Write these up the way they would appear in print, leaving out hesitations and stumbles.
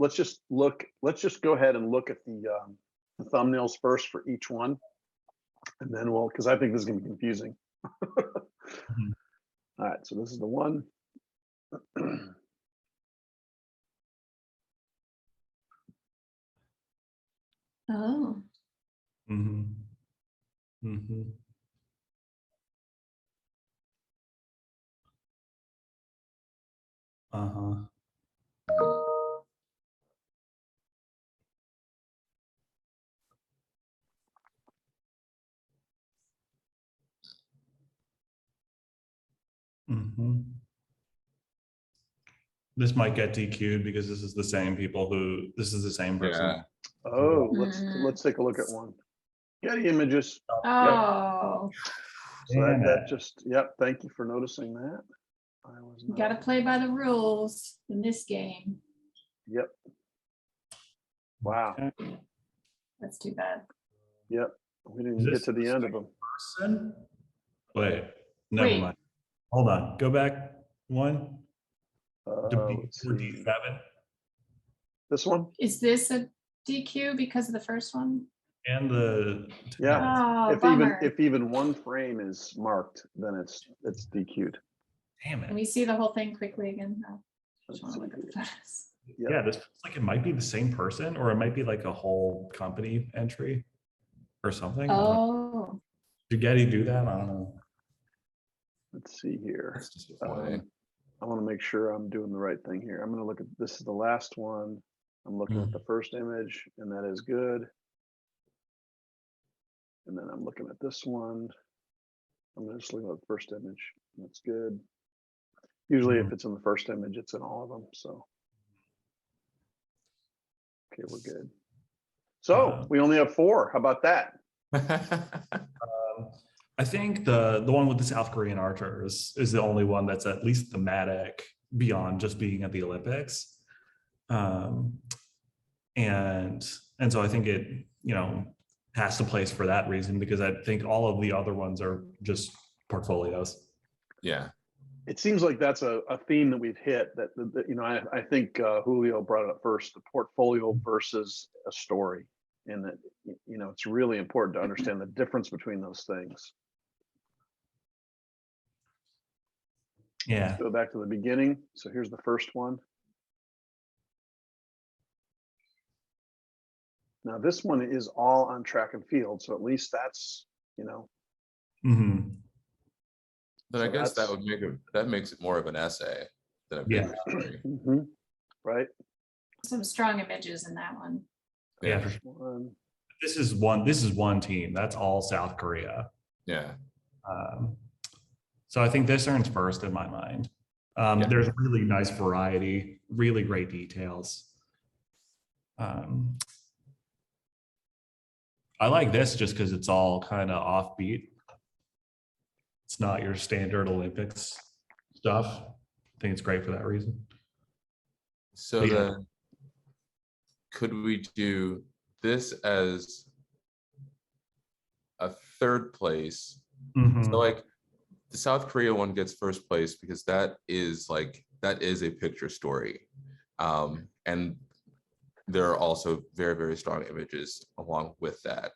let's just go ahead and look at the thumbnails first for each one, and then because I think this is gonna be confusing. Mhm. All right, so this is the one. Oh. Mhm. Mhm. Uh-huh. Mhm. This might get DQ'd because this is the same person. Yeah. Oh, let's take a look at one. Getty Images. Oh, So Damn that it. just, yep, thank you for noticing that. I was you not, gotta play by the rules in this game. yep. Wow, Okay. That's too bad. yep. We didn't Is get this to the the end of them. Person? Wait, never Wait. mind. Hold on. Go back one. Let's see. D7 This one? Is this a DQ because of the first one? and the Yeah. Oh, bummer. If even one frame is marked, then it's DQ'd. Damn Can it. we see the whole thing quickly again? I Let's just want to see look at the here. photos. Yep. Yeah, this feels like it might be the same person, or it might be like a whole company entry or something. Oh, Did Getty do that? I don't know. Let's see here. That's disappointing. I want to make sure I'm doing the right thing here. I'm going to look at, this is the last one. I'm looking at the first image, and that is good. And then I'm looking at this one. I'm just looking at the first image. That's good. Usually if it's in the first image, it's in all of them, so. Okay, we're good. So we only have 4. How about that? I think the one with the South Korean archer is the only one that's at least thematic beyond just being at the Olympics. And so I think it, has to place for that reason, because I think all of the other ones are just portfolios. Yeah. It seems like that's a theme that we've hit, that I think Julio brought it up first, the portfolio versus a story. And that, it's really important to understand the difference between those things. Yeah. Let's go back to the beginning. So here's the first one. Now this one is all on track and field, so at least that's, Mhm. But So I guess that's- that makes it more of an essay than a picture story. Right. some strong images in that one. Yeah. Yeah. One. This is one team. That's all South Korea. Yeah. So I think this earns first in my mind. There's really nice variety, really great details. I like this just because it's all kind of offbeat. It's not your standard Olympics stuff. I think it's great for that reason. So then, could we do this as a third place? So like the South Korea one gets first place because that is a picture story. And there are also very, very strong images along with that.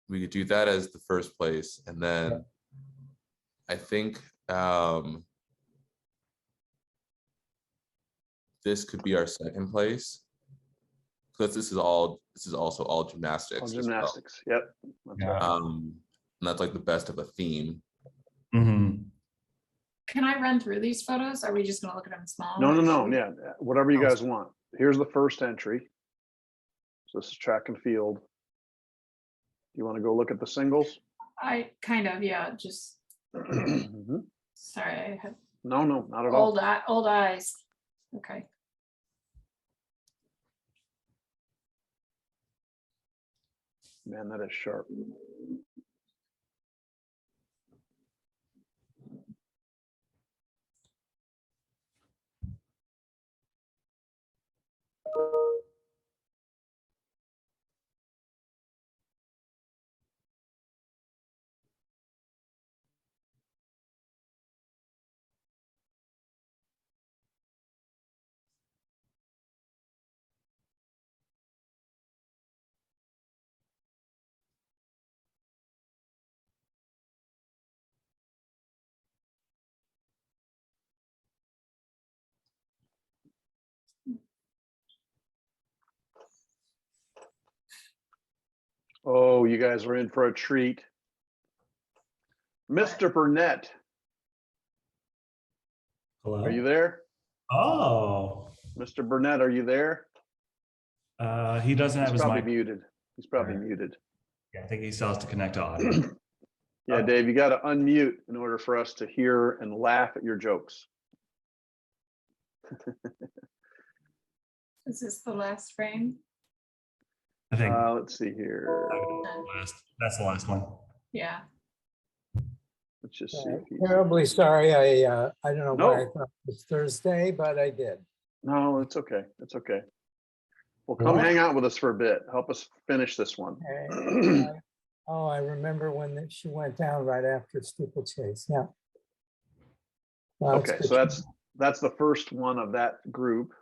We could do that as the first place, and then I think this could be our second place, because this is also all gymnastics. All as gymnastics. Yep. That's Yeah. right. And that's like the best of a theme. Can I run through these photos? Are we just gonna look at them small? No. Yeah. Whatever you guys want. Here's the first entry. So this is track and field. You want to go look at the singles? I kind of, yeah, just, Mhm. sorry, I have No, not at all. old eyes. Okay. Man, that is sharp. Oh, you guys are in for a treat. Mr. Burnett, Hello? are you there? Oh, Mr. Burnett, are you there? he doesn't have He's his probably mic. muted. He's probably Alright. muted. Yeah, I think he still has to connect to audio. Yeah, Oh. Dave, you got to unmute in order for us to hear and laugh at your jokes. Is this the last frame? I think Let's see here. that's the last one. Yeah. Let's just see. If he's... Terribly sorry. I don't know why I No, thought it was Thursday, but I did. no, it's okay. It's okay. Well, come What? hang out with us for a bit. Help us finish this one. Okay. Oh, I remember when she went down right after steeplechase. Yeah. Well, it's Okay, good so to- that's the first one of that group.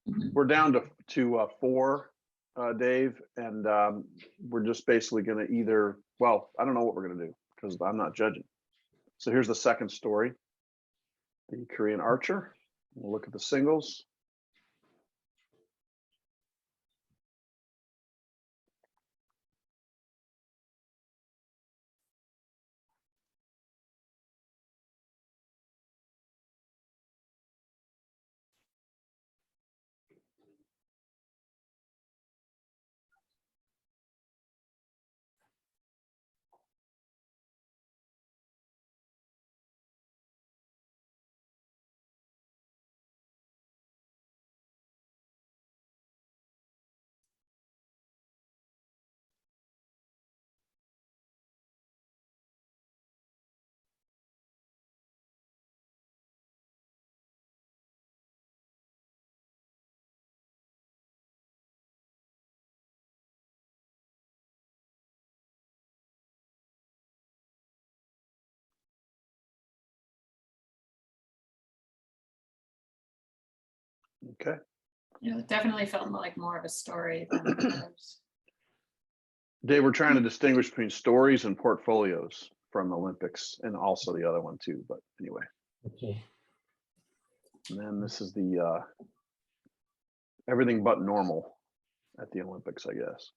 Mhm. We're down to 4, Dave, and we're just basically going to either. Well, I don't know what we're going to do because I'm not judging. So here's the second story: the Korean archer. We'll look at the singles. Okay. Yeah, it definitely felt like more of a story than others. Dave, we're trying to distinguish between stories and portfolios from Olympics, and also the other one too. But anyway, Okay. and then this is the everything but normal at the Olympics, I guess.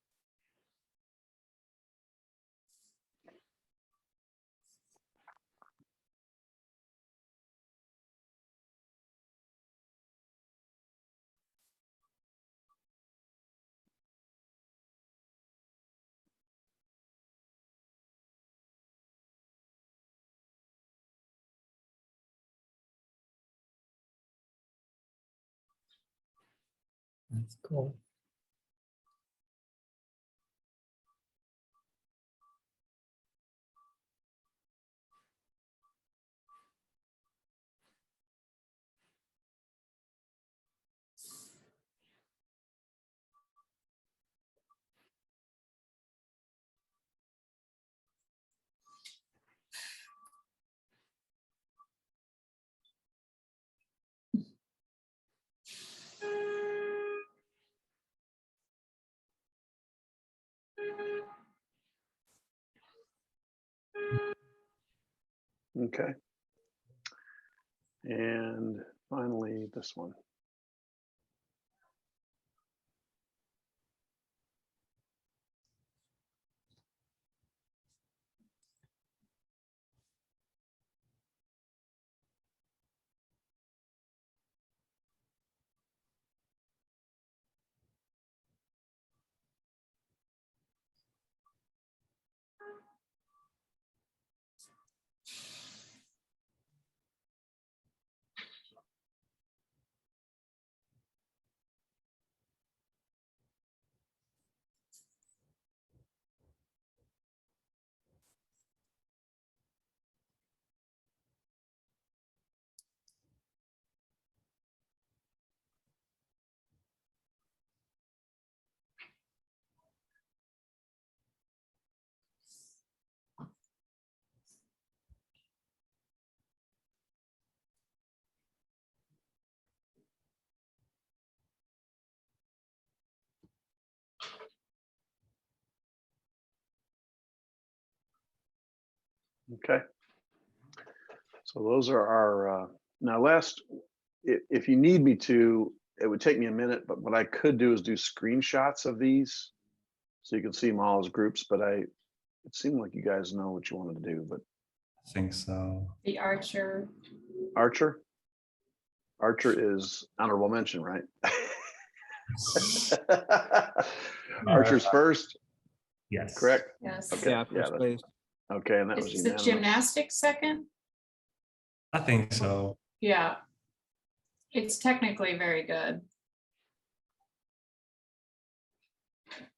That's cool. Okay. And finally, this one. Okay. So those are our, now last, if you need me to, it would take me a minute, but what I could do is do screenshots of these so you can see them all as groups, but it seemed like you guys know what you wanted to do, but I think so. The Archer. Archer is honorable mention, right? Archer's first, Yes. correct? Yes. Okay. Yeah, Yeah, first place. Okay, and that was Is the unanimous. gymnastics second? I think so. Yeah. It's technically very good.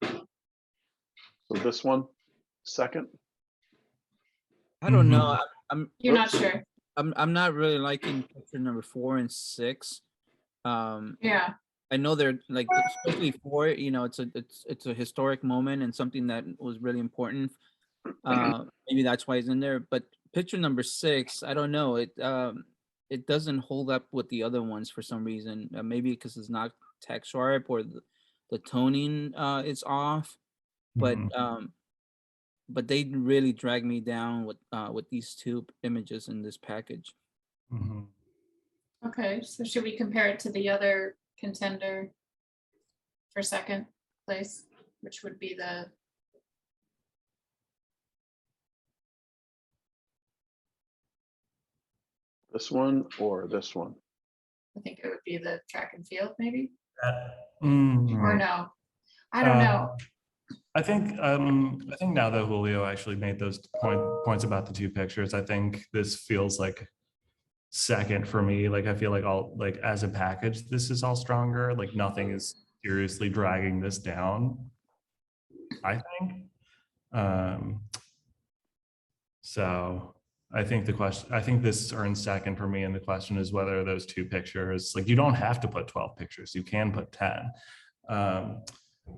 So this one, second. I don't know. Mhm. You're not sure. I'm not really liking picture number 4 and 6. Yeah. I know they're like, especially 4, you know, it's a historic moment and something that was really important. Maybe that's why it's in there. But picture number 6, I don't know. It doesn't hold up with the other ones for some reason. Maybe because it's not text sharp or the toning is off. But Mhm. but they really drag me down with these 2 images in this package. Mhm. Okay, so should we compare it to the other contender for second place, which would be the, This one or this one? I think it would be the track and field maybe, or Mhm. no? I don't know. I think now that Julio actually made those points about the 2 pictures, I think this feels like second for me. Like I feel like all like as a package, this is all stronger. Like nothing is seriously dragging this down, I think. So I think I think this earns second for me. And the question is whether those 2 pictures, like you don't have to put 12 pictures, you can put 10.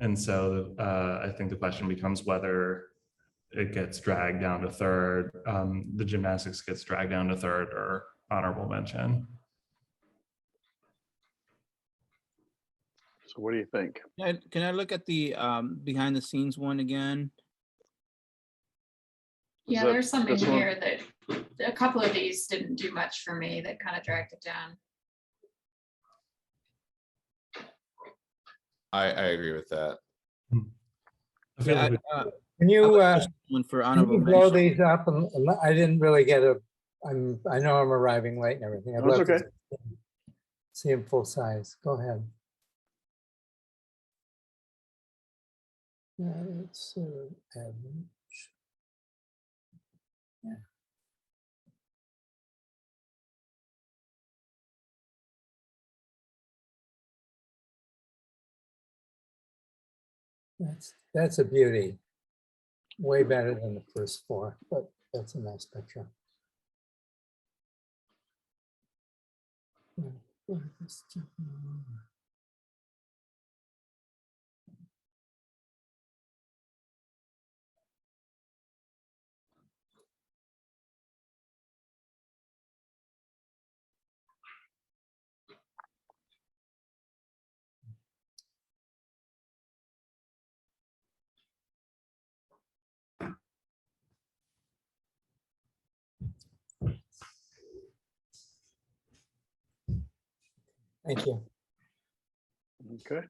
And so I think the question becomes whether it gets dragged down to third, the gymnastics gets dragged down to third or honorable mention. So what do you think? Can I look at the behind the scenes one again? Yeah, that there's some in this one? here that, a couple of these didn't do much for me, that kind of dragged it down. I agree with that. I feel like Can I you, would push one for can honorable you blow mention. these up? And I didn't really get I know I'm arriving late and everything. I'd That's love to okay. see them full size. Go ahead. It's average. Yeah. That's a beauty. Way better than the first 4, but that's a nice picture. Thank you. Okay.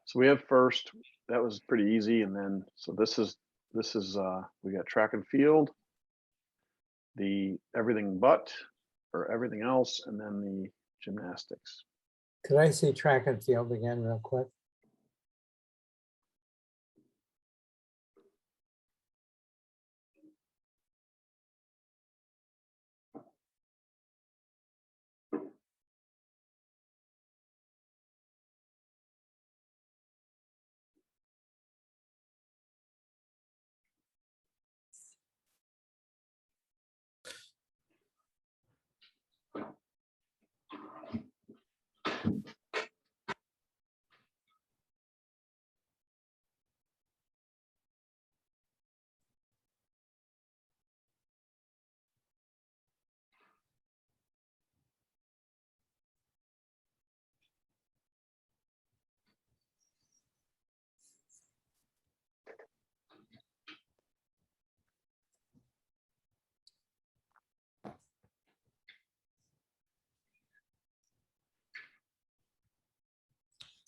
So we have first, that was pretty easy. And then, so this is, we got track and field, the everything but, or everything else, and then the gymnastics. Could I see track and field again real quick?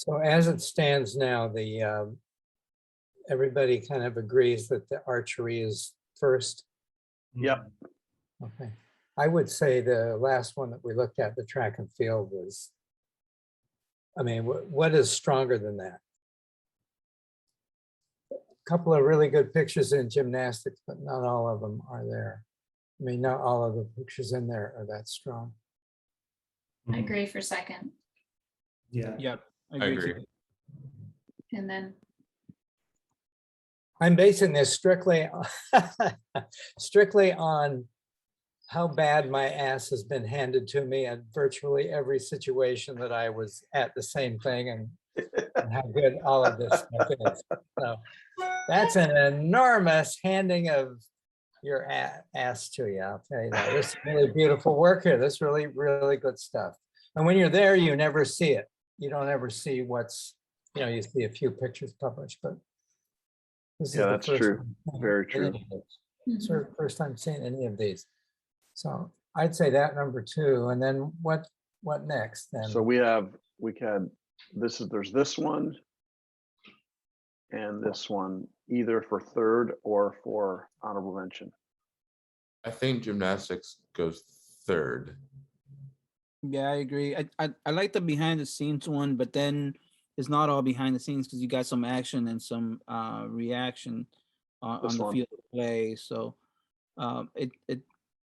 So as it stands now, everybody kind of agrees that the archery is first. Yep. Okay. I would say the last one that we looked at, the track and field, was, I mean, what is stronger than that? A couple of really good pictures in gymnastics, but not all of them are there. I mean, not all of the pictures in there are that strong. I agree for second. Yeah. Yep. I agree. too. And then, I'm basing this strictly, strictly on how bad my ass has been handed to me at virtually every situation that I was at the same thing, and how good all of this stuff is. So that's an enormous handing of your ass to you. I'll tell you that. This is really beautiful work here. This really, really good stuff. And when you're there, you never see it. You don't ever see what's, you see a few pictures published, but this is Yeah, the that's first true. time Very any true. of this. It's the first time seeing any of these. So I'd say that number 2. And then what next then? So there's this one and this one, either for third or for honorable mention. I think gymnastics goes third. Yeah, I agree. I like the behind the scenes one, but then it's not all behind the scenes because you got some action and some reaction on This the one. field of play. So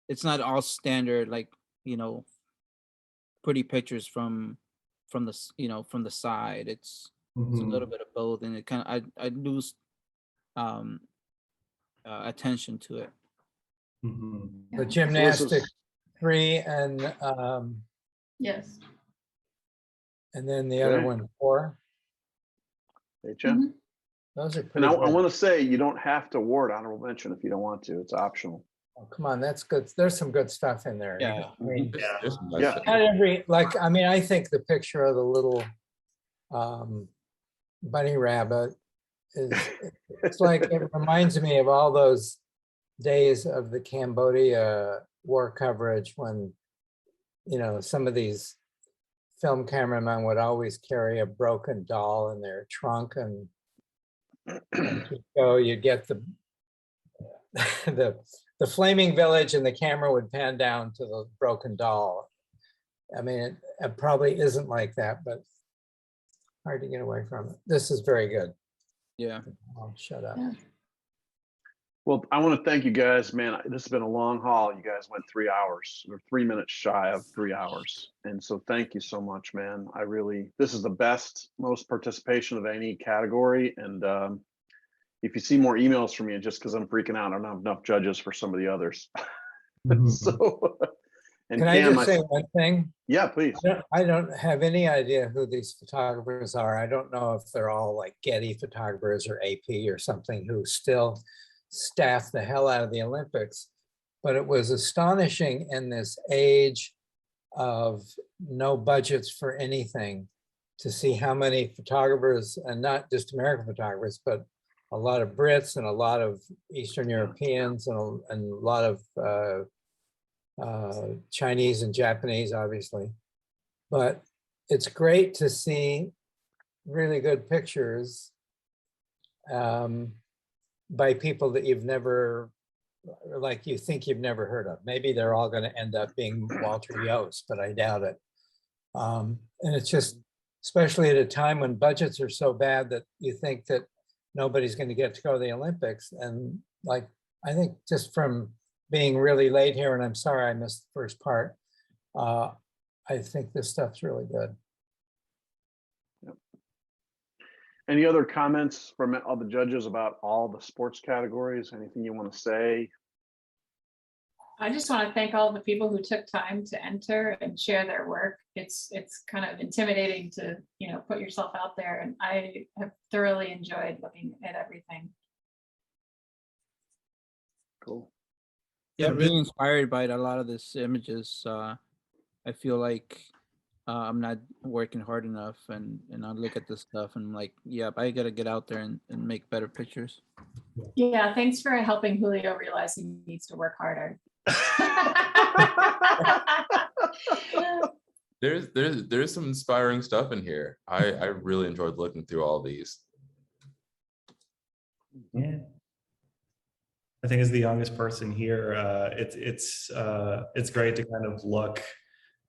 it's not all standard, like, pretty pictures from the side. It's a little bit of both, and it kind of I lose attention to it. Mhm. The yeah. gymnastics 3 and Yes. then the other Okay. one 4. Hey, Jeff. Mhm. Those are And pretty I good. want to say, you don't have to award honorable mention if you don't want to. It's optional. Oh, come on, that's good. There's some good stuff in there. Yeah. I mean, Just Yeah. not every, I mean, I think the picture of the little bunny rabbit it's like, it reminds me of all those days of the Cambodia war coverage when, some of these film cameramen would always carry a broken doll in their trunk, and so you get the the flaming village, and the camera would pan down to the broken doll. I mean, it probably isn't like that, but hard to get away from it. This is very good. Yeah. I'll shut up. Yeah. Well, I want to thank you guys, man. This has been a long haul. You guys went 3 hours. We're 3 minutes shy of 3 hours. And so thank you so much, man. This is the best, most participation of any category. And if you see more emails from me, just because I'm freaking out, I don't have enough judges for some of the others. So, and Can I Cam, just say one thing? yeah, please. I don't have any idea who these photographers are. I don't know if they're all like Getty photographers or AP or something who still staff the hell out of the Olympics. But it was astonishing in this age of no budgets for anything to see how many photographers, and not just American photographers, but a lot of Brits and a lot of Eastern Europeans and a lot of Chinese and Japanese, obviously. But it's great to see really good pictures by people that you've never, like you think you've never heard of. Maybe they're all going to end up being Walter Yost, but I doubt it. And it's just, especially at a time when budgets are so bad that you think that nobody's going to get to go to the Olympics. And like, I think just from being really late here, and I'm sorry I missed the first part, I think this stuff's really good. Any other comments from all the judges about all the sports categories? Anything you want to say? I just want to thank all the people who took time to enter and share their work. It's kind of intimidating to, put yourself out there, and I have thoroughly enjoyed looking at everything. Cool. Yeah, really inspired by a lot of these images. I feel like I'm not working hard enough, and I look at this stuff and I'm like, yep, I gotta get out there and make better pictures. Yeah, thanks for helping Julio realize he needs to work harder. there's some inspiring stuff in here. I really enjoyed looking through all these. Yeah. I think as the youngest person here, it's great to kind of look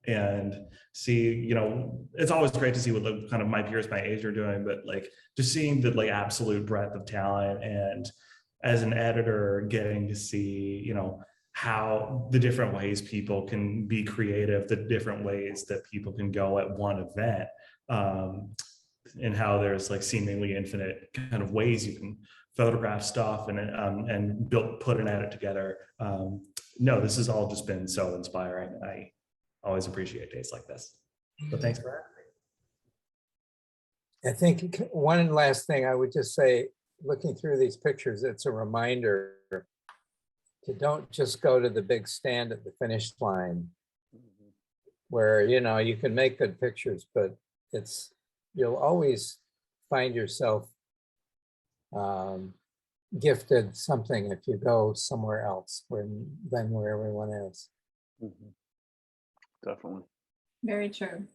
and see, you know, it's always great to see what the kind of my peers my age are doing, but like just seeing the like absolute breadth of talent, and as an editor getting to see, you know, how the different ways people can be creative, the different ways that people can go at one event, and how there's like seemingly infinite kind of ways you can photograph stuff and put and edit together. No, this has all just been so inspiring. I always appreciate days like this. But thanks for having me. I think one last thing I would just say, looking through these pictures, it's a reminder to don't just go to the big stand at the finish line where, you know, you can make good pictures, but you'll always find yourself gifted something if you go somewhere else than where everyone is. Definitely. Very true.